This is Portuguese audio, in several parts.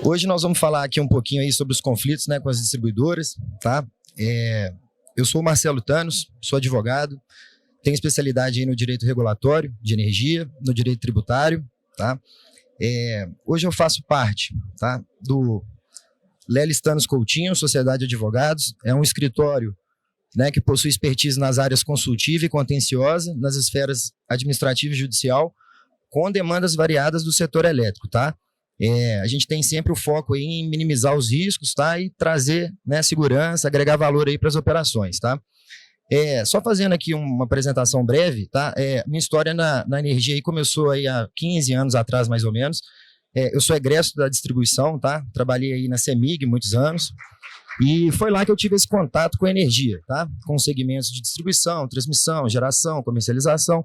Hoje nós vamos falar aqui um pouquinho aí sobre os conflitos, né, com as distribuidoras, tá? Eu sou o Marcelo Thanos, sou advogado, tenho especialidade aí no direito regulatório de energia, no direito tributário, tá? Hoje eu faço parte, tá, do Lelis Thanos Coutinho, Sociedade de Advogados, é um escritório, né, que possui expertise nas áreas consultiva e contenciosa, nas esferas administrativa e judicial, com demandas variadas do setor elétrico, tá? A gente tem sempre o foco aí em minimizar os riscos, tá? E trazer, né, segurança, agregar valor aí para as operações, tá? Só fazendo aqui uma apresentação breve, tá? Minha história na energia aí começou aí há 15 anos atrás, mais ou menos. Eu sou egresso da distribuição, tá? Trabalhei aí na CEMIG muitos anos. E foi lá que eu tive esse contato com a energia, tá? Com segmentos de distribuição, transmissão, geração, comercialização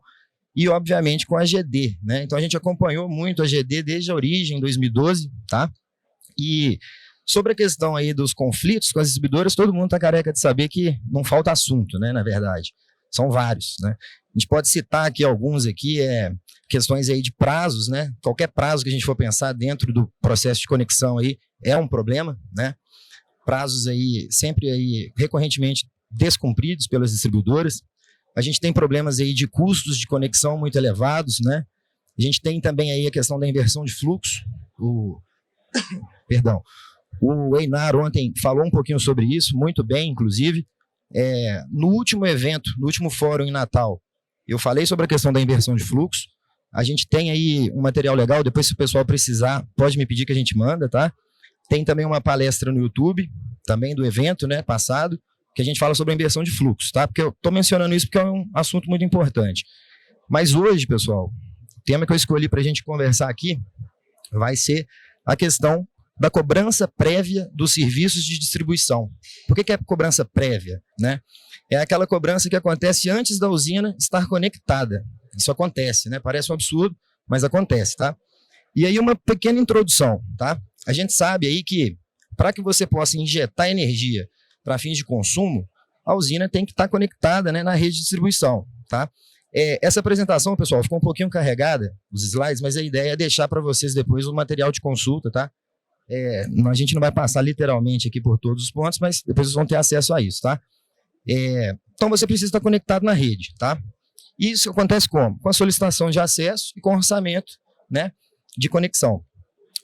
e, obviamente, com a GD, né? Então, a gente acompanhou muito a GD desde a origem, em 2012, tá? E sobre a questão aí dos conflitos com as distribuidoras, todo mundo está careca de saber que não falta assunto, né? Na verdade, são vários, né? A gente pode citar aqui alguns aqui, questões aí de prazos, né? Qualquer prazo que a gente for pensar dentro do processo de conexão aí é um problema, né? Prazos aí sempre aí recorrentemente descumpridos pelas distribuidoras. A gente tem problemas aí de custos de conexão muito elevados, né? A gente tem também aí a questão da inversão de fluxo. O Einar ontem falou um pouquinho sobre isso, muito bem, inclusive. No último evento, no último fórum em Natal, eu falei sobre a questão da inversão de fluxo. A gente tem aí um material legal, depois se o pessoal precisar, pode me pedir que a gente manda, tá? Tem também uma palestra no YouTube, também do evento, né, passado, que a gente fala sobre a inversão de fluxo, tá? Porque eu estou mencionando isso porque é um assunto muito importante. Mas hoje, pessoal, o tema que eu escolhi para a gente conversar aqui vai ser a questão da cobrança prévia dos serviços de distribuição. Por que é cobrança prévia, né? É aquela cobrança que acontece antes da usina estar conectada. Isso acontece, né? Parece um absurdo, mas acontece, tá? E aí uma pequena introdução, tá? A gente sabe aí que para que você possa injetar energia para fins de consumo, a usina tem que estar conectada, né, na rede de distribuição, tá? Essa apresentação, pessoal, ficou um pouquinho carregada, os slides, mas a ideia é deixar para vocês depois o material de consulta, tá? A gente não vai passar literalmente aqui por todos os pontos, mas depois vocês vão ter acesso a isso, tá? Então você precisa estar conectado na rede, tá? Isso acontece como? Com a solicitação de acesso e com o orçamento, né, de conexão.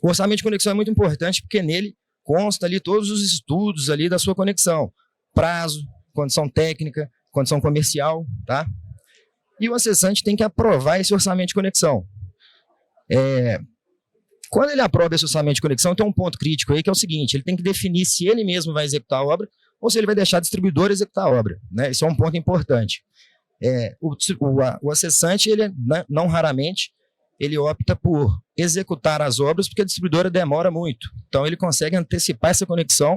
O orçamento de conexão é muito importante porque nele consta ali todos os estudos ali da sua conexão. Prazo, condição técnica, condição comercial, tá? E o acessante tem que aprovar esse orçamento de conexão. Quando ele aprova esse orçamento de conexão, tem um ponto crítico aí que é o seguinte, ele tem que definir se ele mesmo vai executar a obra ou se ele vai deixar a distribuidora executar a obra, né? Esse é um ponto importante. O acessante, ele não raramente, ele opta por executar as obras porque a distribuidora demora muito. Então, ele consegue antecipar essa conexão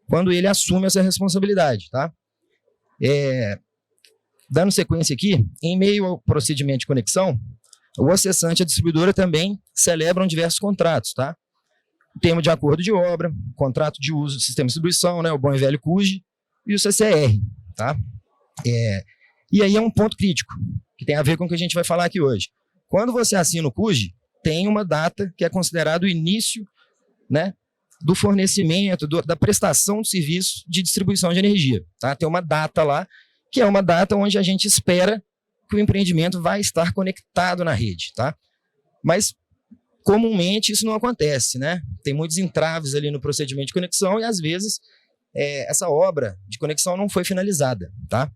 quando ele assume essa responsabilidade, tá? Dando sequência aqui, em meio ao procedimento de conexão, o acessante e a distribuidora também celebram diversos contratos, tá? O termo de acordo de obra, contrato de uso do sistema de distribuição, né, o bom e velho CUG e o CCR, tá? E aí é um ponto crítico, que tem a ver com o que a gente vai falar aqui hoje. Quando você assina o CUG, tem uma data que é considerado o início, né, do fornecimento, da prestação de serviço de distribuição de energia, tá? Tem uma data lá, que é uma data onde a gente espera que o empreendimento vai estar conectado na rede, tá? Mas, comumente, isso não acontece, né? Tem muitos entraves ali no procedimento de conexão e, às vezes, essa obra de conexão não foi finalizada, tá?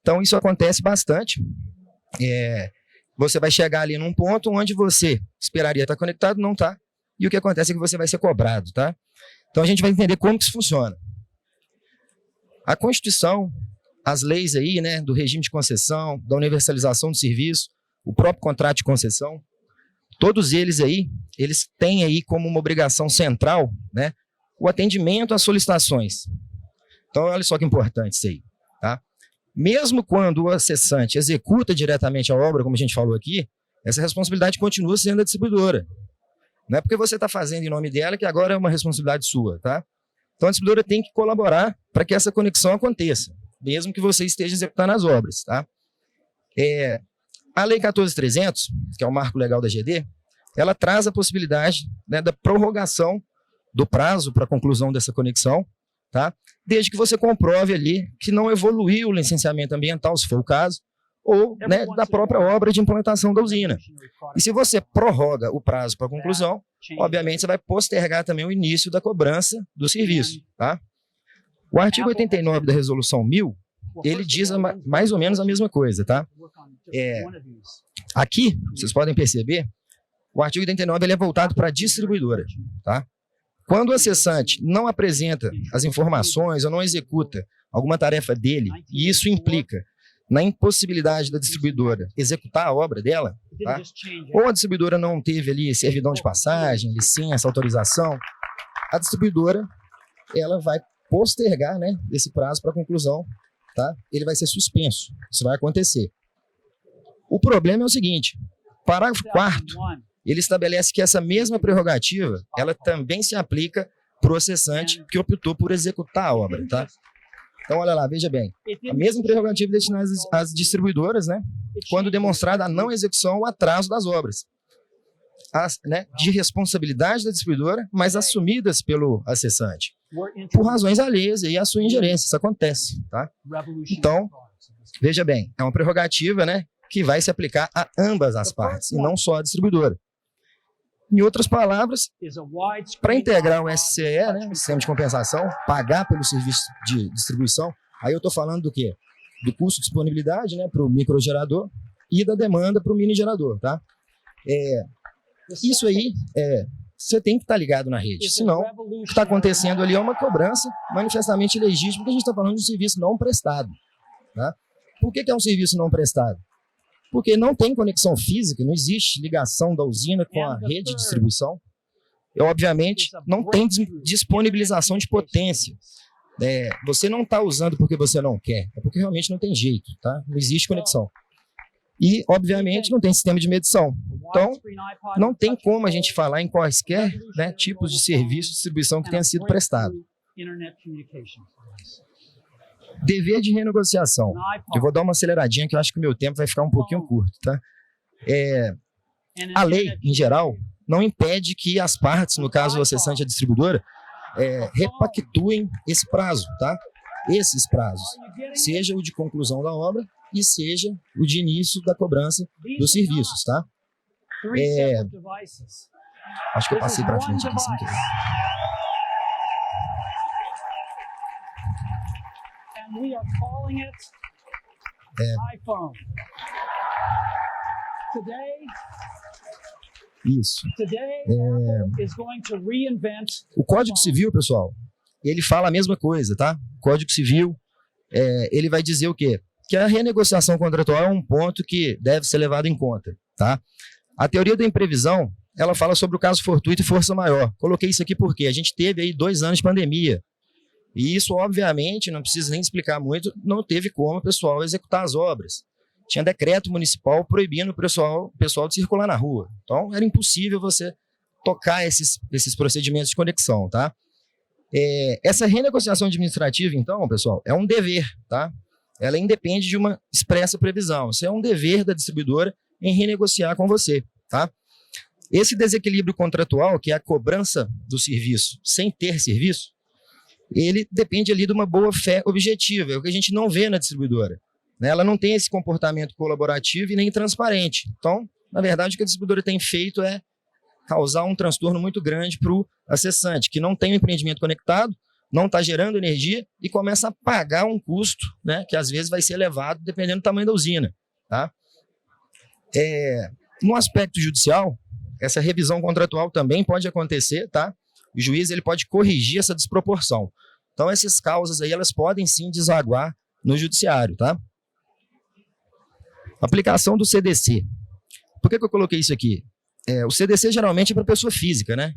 Então, isso acontece bastante. Você vai chegar ali num ponto onde você esperaria estar conectado, não está, e o que acontece é que você vai ser cobrado, tá? Então, a gente vai entender como que isso funciona. A Constituição, as leis aí, né, do regime de concessão, da universalização do serviço, o próprio contrato de concessão, todos eles aí, eles têm aí como uma obrigação central, né, o atendimento às solicitações. Então, olha só que importante isso aí, tá? Mesmo quando o acessante executa diretamente a obra, como a gente falou aqui, essa responsabilidade continua sendo da distribuidora. Não é porque você está fazendo em nome dela que agora é uma responsabilidade sua, tá? Então a distribuidora tem que colaborar para que essa conexão aconteça, mesmo que você esteja executando as obras, tá? A Lei 14.300, que é o marco legal da GD, ela traz a possibilidade, né, da prorrogação do prazo para a conclusão dessa conexão, tá? Desde que você comprove ali que não evoluiu o licenciamento ambiental, se for o caso, ou, né, da própria obra de implantação da usina. E se você prorroga o prazo para a conclusão, obviamente você vai postergar também o início da cobrança do serviço, tá? O artigo 89 da Resolução 1000, ele diz mais ou menos a mesma coisa, tá? Aqui, vocês podem perceber, o artigo 89 ele é voltado para a distribuidora, tá? Quando o acessante não apresenta as informações ou não executa alguma tarefa dele, e isso implica na impossibilidade da distribuidora executar a obra dela, tá? Ou a distribuidora não teve ali servidão de passagem, licença, autorização, a distribuidora ela vai postergar, né, esse prazo para conclusão, tá? Ele vai ser suspenso, isso vai acontecer. O problema é o seguinte, parágrafo 4º, ele estabelece que essa mesma prerrogativa, ela também se aplica para o acessante que optou por executar a obra, tá? Então, olha lá, veja bem, a mesma prerrogativa destinada às distribuidoras, né, quando demonstrada a não execução ou atraso das obras, né, de responsabilidade da distribuidora, mas assumidas pelo acessante, por razões alheias e à sua ingerência, isso acontece, tá? Então, veja bem, é uma prerrogativa, né, que vai se aplicar a ambas as partes, e não só à distribuidora. Em outras palavras, para integrar o SCE, né, o Sistema de Compensação, pagar pelo serviço de distribuição, aí eu estou falando do quê? Do custo de disponibilidade, né, para o microgerador e da demanda para o mini gerador, tá? Isso aí, você tem que estar ligado na rede, senão o que está acontecendo ali é uma cobrança manifestamente ilegítima, porque a gente está falando de um serviço não prestado, tá? Por que é um serviço não prestado? Porque não tem conexão física, não existe ligação da usina com a rede de distribuição. E, obviamente, não tem disponibilização de potência. Você não está usando porque você não quer, é porque realmente não tem jeito, tá? Não existe conexão. E, obviamente, não tem sistema de medição. Então, não tem como a gente falar em quaisquer, né, tipos de serviço de distribuição que tenha sido prestado. Dever de renegociação. Eu vou dar uma aceleradinha que eu acho que o meu tempo vai ficar um pouquinho curto, tá? A lei, em geral, não impede que as partes, no caso o acessante e a distribuidora, repactuem esse prazo, tá? Esses prazos, seja o de conclusão da obra e seja o de início da cobrança dos serviços, tá? Acho que eu passei para frente aqui sem querer. We are calling it iPhone. Today, Apple is going to reinvent. O Código Civil, pessoal, ele fala a mesma coisa, tá? O Código Civil, ele vai dizer o quê? Que a renegociação contratual é um ponto que deve ser levado em conta, tá? A teoria da imprevisão, ela fala sobre o caso fortuito e força maior. Coloquei isso aqui porque a gente teve aí 2 anos de pandemia. E isso, obviamente, não precisa nem explicar muito, não teve como o pessoal executar as obras. Tinha decreto municipal proibindo o pessoal de circular na rua. Então, era impossível você tocar esses procedimentos de conexão, tá? Essa renegociação administrativa, então, pessoal, é um dever, tá? Ela independe de uma expressa previsão. Isso é um dever da distribuidora em renegociar com você, tá? Esse desequilíbrio contratual, que é a cobrança do serviço sem ter serviço, ele depende ali de uma boa-fé objetiva, é o que a gente não vê na distribuidora, né? Ela não tem esse comportamento colaborativo e nem transparente. Então, na verdade, o que a distribuidora tem feito é causar um transtorno muito grande para o acessante, que não tem um empreendimento conectado, não está gerando energia e começa a pagar um custo, né, que às vezes vai ser elevado dependendo do tamanho da usina, tá? No aspecto judicial, essa revisão contratual também pode acontecer, tá? O juiz ele pode corrigir essa desproporção. Então, essas causas aí, elas podem sim desaguar no judiciário, tá? Aplicação do CDC. Por que eu coloquei isso aqui? O CDC geralmente é para pessoa física, né?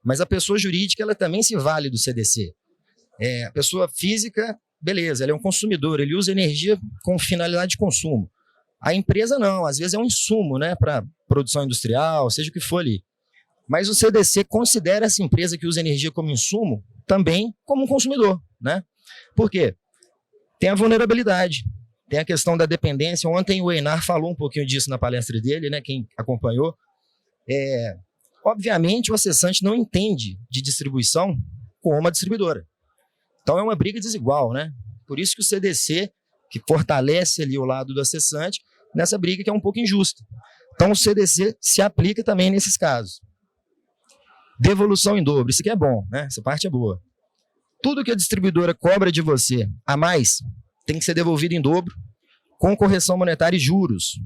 Mas a pessoa jurídica, ela também se vale do CDC. A pessoa física, beleza, ele é um consumidor, ele usa energia com finalidade de consumo. A empresa não, às vezes é um insumo, né, para produção industrial, seja o que for ali. Mas o CDC considera essa empresa que usa energia como insumo também como um consumidor, né? Por quê? Tem a vulnerabilidade, tem a questão da dependência. Ontem o Einar falou um pouquinho disso na palestra dele, né? Quem acompanhou. Obviamente, o acessante não entende de distribuição como a distribuidora. Então, é uma briga desigual, né? Por isso que o CDC, que fortalece ali o lado do acessante, nessa briga que é um pouco injusta. Então, o CDC se aplica também nesses casos. Devolução em dobro, isso aqui é bom, né? Essa parte é boa. Tudo que a distribuidora cobra de você a mais tem que ser devolvido em dobro, com correção monetária e juros.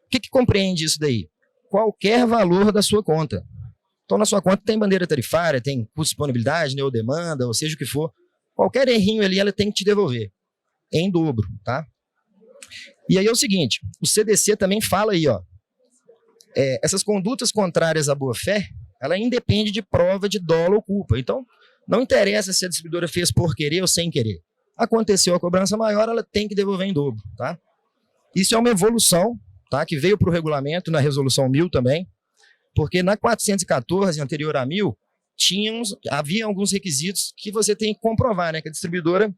O que compreende isso daí? Qualquer valor da sua conta. Então, na sua conta tem bandeira tarifária, tem custo de disponibilidade, neodemanda, ou seja o que for. Qualquer errinho ali, ela tem que te devolver em dobro, tá? E aí é o seguinte, o CDC também fala aí, ó, essas condutas contrárias à boa-fé, ela independe de prova de dolo ou culpa. Então, não interessa se a distribuidora fez por querer ou sem querer. Aconteceu a cobrança maior, ela tem que devolver em dobro, tá? Isso é uma evolução, tá? Que veio para o regulamento, na resolução 1000 também, porque na 414, anterior a 1000, havia alguns requisitos que você tem que comprovar, né? Que a distribuidora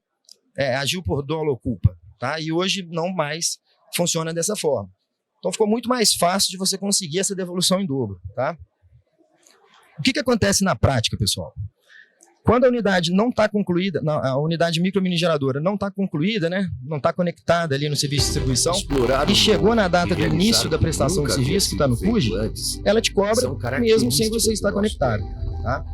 agiu por dolo ou culpa, tá? E hoje não mais funciona dessa forma. Então ficou muito mais fácil de você conseguir essa devolução em dobro, tá? O que acontece na prática, pessoal? Quando a unidade não está concluída, a unidade micro mini geradora não está concluída, né? Não está conectada ali no serviço de distribuição, e chegou na data do início da prestação de serviço, que está no CUJ, ela te cobra mesmo sem você estar conectado, tá?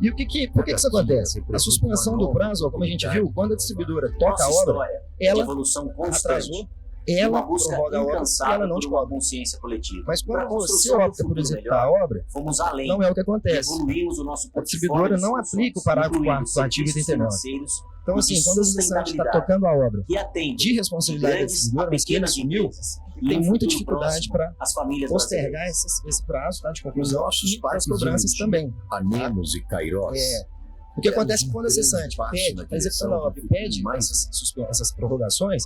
E por que isso acontece? A suspensão do prazo, como a gente viu, quando a distribuidora toca a obra, ela atrasou, ela prorroga a obra e ela não te cobra. Consciência coletiva. Mas quando você opta por executar a obra, fomos além, não é o que acontece. Evoluímos o nosso A distribuidora não aplica o parágrafo 4º do artigo 89. Então, assim, quando o acessante está tocando a obra de responsabilidade da distribuidora, mas que ele assumiu, tem muita dificuldade para postergar esse prazo, tá, de conclusão, e as cobranças também. Anemos e Cairós. O que acontece quando o acessante pede, está executando a obra e pede essas prorrogações,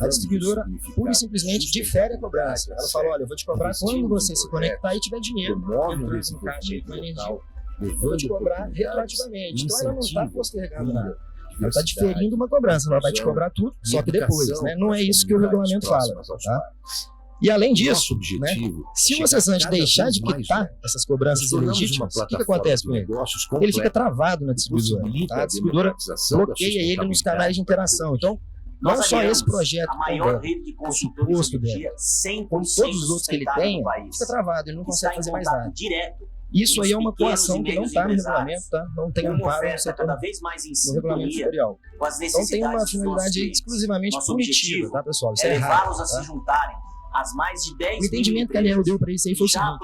a distribuidora pura e simplesmente difere a cobrança. Ela fala, olha, eu vou te cobrar quando você se conectar e tiver dinheiro. No caixa com energia, eu vou te cobrar retroativamente. Então ela não está postergando nada. Ela está diferindo uma cobrança, ela vai te cobrar tudo, só que depois, né? Não é isso que o regulamento fala, tá? E além disso, né, se o acessante deixar de quitar essas cobranças ilegítimas, o que acontece com ele? Ele fica travado na distribuidora, tá? A distribuidora bloqueia ele nos canais de interação. Então, não só esse projeto, a maior rede de consultores de energia, como todos os outros que ele tem, fica travado, ele não consegue fazer mais nada. Isso aí é uma coação que não está no regulamento, tá? Não tem amparo no setor, no regulamento setorial. Então tem uma finalidade exclusivamente punitiva, tá, pessoal? Isso é errado, tá? As mais de 10 o entendimento que a ANEEL deu para isso aí foi o seguinte,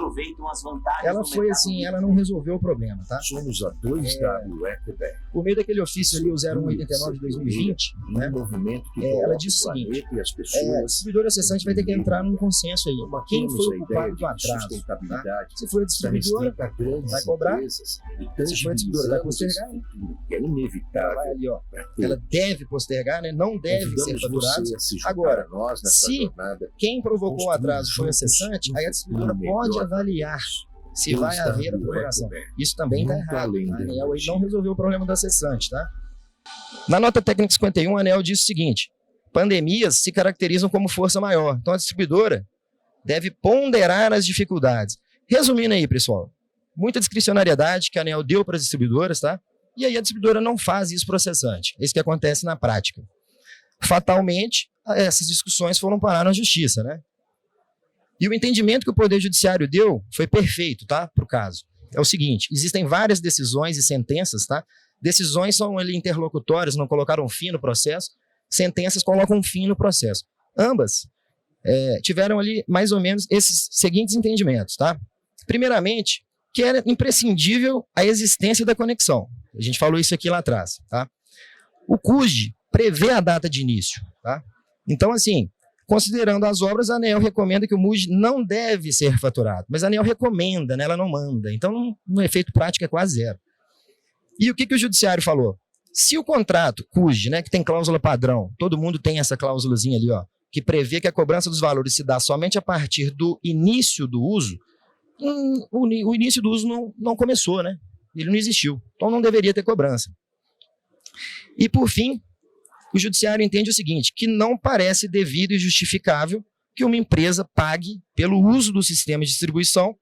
ela foi assim, ela não resolveu o problema, tá? Somos a 2W por meio daquele ofício ali, o 0189 de 2020, né? Ela disse o seguinte, a distribuidora acessante vai ter que entrar num consenso aí. Quem foi o culpado do atraso? Tá? Se foi a distribuidora, vai cobrar. Se foi a distribuidora, vai postergar. É inevitável. Vai ali, ó. Ela deve postergar, né? Não deve ser faturado. Agora, se quem provocou o atraso foi o acessante, aí a distribuidora pode avaliar se vai haver a prorrogação. Isso também está errado. A ANEEL aí não resolveu o problema do acessante, tá? Na nota técnica 51, a ANEEL diz o seguinte, pandemias se caracterizam como força maior. Então a distribuidora deve ponderar as dificuldades. Resumindo aí, pessoal, muita discricionariedade que a ANEEL deu para as distribuidoras, tá? E aí a distribuidora não faz isso para o acessante. É isso que acontece na prática. Fatalmente, essas discussões foram parar na justiça, né? E o entendimento que o Poder Judiciário deu foi perfeito, tá? Para o caso. É o seguinte, existem várias decisões e sentenças, tá? Decisões são ali interlocutórias, não colocaram fim no processo. Sentenças colocam fim no processo. Ambas tiveram ali mais ou menos esses seguintes entendimentos, tá? Primeiramente, que era imprescindível a existência da conexão. A gente falou isso aqui lá atrás, tá? O CUJ prevê a data de início, tá? Então, assim, considerando as obras, a ANEEL recomenda que o MUJ não deve ser faturado, mas a ANEEL recomenda, né? Ela não manda. Então, no efeito prático é quase zero. E o que o judiciário falou? Se o contrato CUJ, né, que tem cláusula padrão, todo mundo tem essa cláusulazinha ali, ó, que prevê que a cobrança dos valores se dá somente a partir do início do uso, o início do uso não começou, né? Ele não existiu. Então não deveria ter cobrança. E por fim, o judiciário entende o seguinte, que não parece devido e justificável que uma empresa pague pelo uso do sistema de distribuição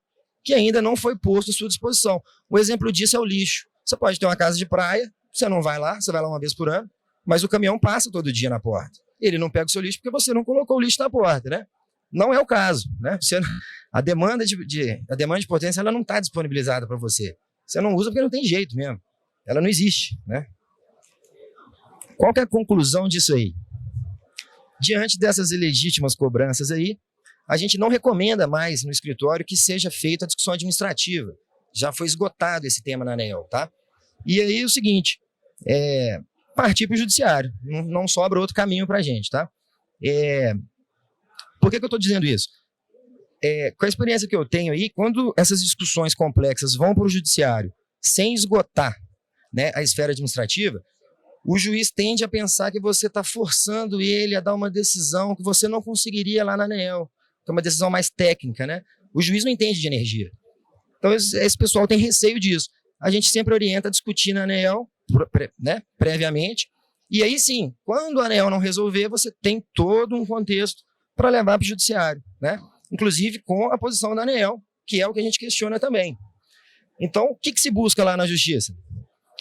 que ainda não foi posto à sua disposição. Um exemplo disso é o lixo. Você pode ter uma casa de praia, você não vai lá, você vai lá uma vez por ano, mas o caminhão passa todo dia na porta. Ele não pega o seu lixo porque você não colocou o lixo na porta, né? Não é o caso, né? A demanda de potência ela não está disponibilizada para você. Você não usa porque não tem jeito mesmo. Ela não existe, né? Qual que é a conclusão disso aí? Diante dessas ilegítimas cobranças aí, a gente não recomenda mais no escritório que seja feita a discussão administrativa. Já foi esgotado esse tema na ANEEL, tá? E aí o seguinte, partir para o judiciário. Não sobra outro caminho para a gente, tá? Por que eu estou dizendo isso? Com a experiência que eu tenho aí, quando essas discussões complexas vão para o judiciário sem esgotar, né, a esfera administrativa, o juiz tende a pensar que você está forçando ele a dar uma decisão que você não conseguiria lá na ANEEL, que é uma decisão mais técnica, né? O juiz não entende de energia. Então, esse pessoal tem receio disso. A gente sempre orienta a discutir na ANEEL, né, previamente, e aí sim, quando a ANEEL não resolver, você tem todo um contexto para levar para o judiciário, né? Inclusive com a posição da ANEEL, que é o que a gente questiona também. Então, o que se busca lá na justiça?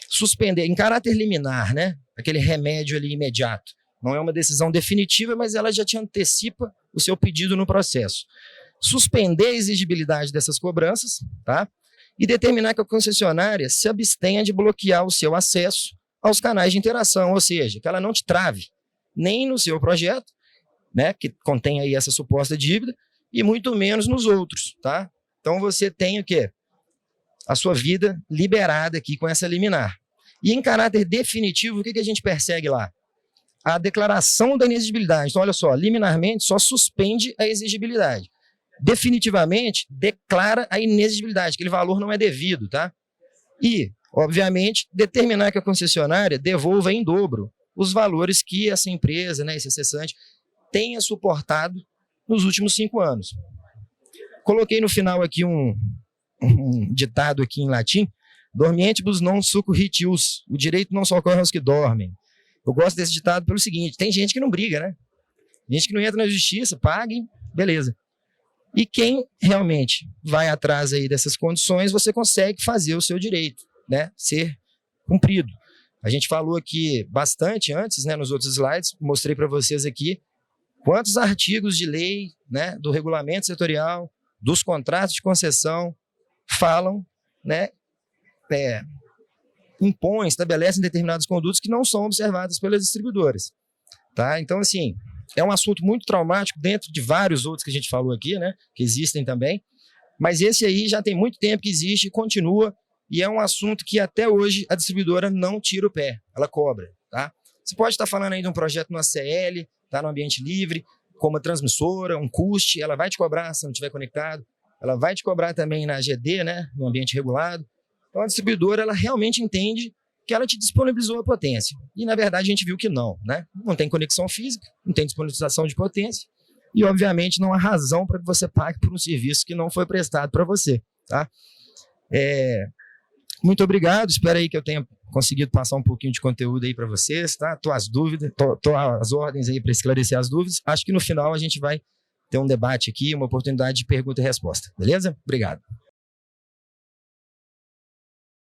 Suspender, em caráter liminar, né? Aquele remédio ali imediato. Não é uma decisão definitiva, mas ela já te antecipa o seu pedido no processo. Suspender a exigibilidade dessas cobranças, tá? E determinar que a concessionária se abstenha de bloquear o seu acesso aos canais de interação, ou seja, que ela não te trave nem no seu projeto, né, que contém aí essa suposta dívida, e muito menos nos outros, tá? Então você tem o quê? A sua vida liberada aqui com essa liminar. E em caráter definitivo, o que a gente persegue lá? A declaração da inexigibilidade. Então, olha só, liminarmente só suspende a exigibilidade. Definitivamente, declara a inexigibilidade, aquele valor não é devido, tá? E, obviamente, determinar que a concessionária devolva em dobro os valores que essa empresa, né, esse acessante, tenha suportado nos últimos 5 anos. Coloquei no final aqui um ditado aqui em latim: dormientibus non succurritius, o direito não socorre aos que dormem. Eu gosto desse ditado pelo seguinte: tem gente que não briga, né? Gente que não entra na justiça, paguem, beleza. E quem realmente vai atrás aí dessas condições, você consegue fazer o seu direito, né, ser cumprido. A gente falou aqui bastante antes, né, nos outros slides, mostrei para vocês aqui quantos artigos de lei, né, do regulamento setorial, dos contratos de concessão, falam, né, impõem, estabelecem determinados condutos que não são observados pelas distribuidoras. Tá? Então, assim, é um assunto muito traumático dentro de vários outros que a gente falou aqui, né, que existem também, mas esse aí já tem muito tempo que existe e continua, e é um assunto que até hoje a distribuidora não tira o pé, ela cobra. Tá? Você pode estar falando aí de um projeto no ACL, tá, no ambiente livre, como uma transmissora, um custe, ela vai te cobrar se não estiver conectado, ela vai te cobrar também na GD, né, no ambiente regulado. Então a distribuidora ela realmente entende que ela te disponibilizou a potência. E na verdade a gente viu que não, né? Não tem conexão física, não tem disponibilização de potência e obviamente não há razão para que você pague por um serviço que não foi prestado para você, tá? Muito obrigado, espero aí que eu tenha conseguido passar um pouquinho de conteúdo aí para vocês, tá? Tô às ordens aí para esclarecer as dúvidas. Acho que no final a gente vai ter um debate aqui, uma oportunidade de pergunta e resposta, beleza? Obrigado.